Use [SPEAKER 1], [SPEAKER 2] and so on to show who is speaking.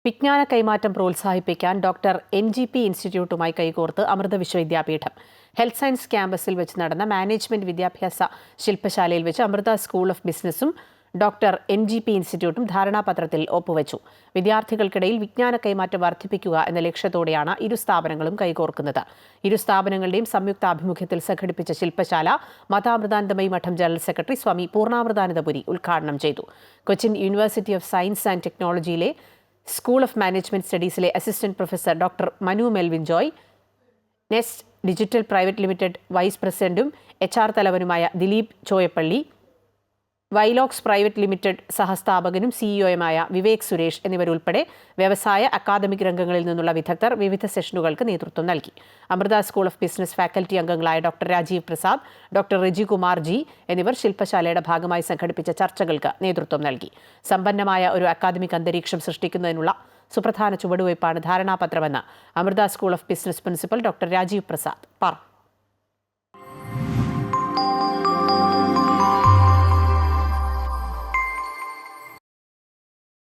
[SPEAKER 1] വിജ്ഞാന കൈമാറ്റം പ്രോത്സാഹിപ്പിക്കാൻ ഡോക്ടർ NGP ഇൻസ്റ്റിറ്റ്യൂട്ടുമായി കൈകോർത്ത് അമൃത വിശ്വവിദ്യാപീഠം ഹെൽത്ത് സയൻസ് ക്യാമ്പസിൽ വെച്ച് നടന്ന മാനേജ്മെന്റ് വിദ്യാഭ്യാസ ശില്പശാലയിൽ വെച്ച് അമൃത സ്കൂൾ ഓഫ് ബിസിനസ്സും ഡോക്ടർ NGP ഇൻസ്റ്റിറ്റ്യൂട്ടും ധാരണാപത്രത്തിൽ ഒപ്പുവച്ചു. വിദ്യാർത്ഥികൾക്കിടയിൽ വിജ്ഞാന കൈമാറ്റം വർദ്ധിപ്പിക്കുക എന്ന ലക്ഷ്യത്തോടെയാണ് ഇരു സ്ഥാപനങ്ങളും കൈകോർക്കുന്നത്. ഇരു സ്ഥാപനങ്ങളുടെയും സംയുക്താഭിമുഖ്യത്തിൽ സംഘടിപ്പിച്ച ശില്പശാല മതാമൃതാനന്ദമയി മഠം ജനറൽ സെക്രട്ടറി സ്വാമി പൂർണ്ണാമൃതാനന്ദപുരി ഉദ്ഘാടനം ചെയ്തു. Cochin University of Science and ടെക്നോളജിയിലെ സ്കൂൾ ഓഫ് മാനേജ്മെന്റ് സ്റ്റഡീസിലെ assistant professor doctor Manu Melvin Joy, Nest digital private limited vice പ്രസിഡന്റും HR തലവനുമായ ദിലീപ് ചോയപ്പള്ളി, വൈലോക്സ് പ്രൈവറ്റ് ലിമിറ്റഡ് സഹസ്ഥാപകനും CEO-യുമായ വിവേക് സുരേഷ് എന്നിവരുൾപ്പെടെ വ്യവസായ അക്കാദമിക് രംഗങ്ങളിൽ നിന്നുള്ള വിദഗ്ധർ വിവിധ സെഷനുകൾക്ക് നേതൃത്വം നൽകി. Amrita School of Business faculty അംഗങ്ങളായ doctor Rajeev Prasad, doctor Reji Kumar G എന്നിവർ ശില്പശാലയുടെ ഭാഗമായി സംഘടിപ്പിച്ച ചർച്ചകൾക്ക് നേതൃത്വം നൽകി. സമ്പന്നമായ ഒരു അക്കാദമിക് അന്തരീക്ഷം സൃഷ്ടിക്കുന്നതിനുള്ള സുപ്രധാന ചുവടുവയ്പ്പാണ് ധാരണാപത്രമെന്ന് Amrita School of Business principal doctor Rajeev Prasad പറഞ്ഞു.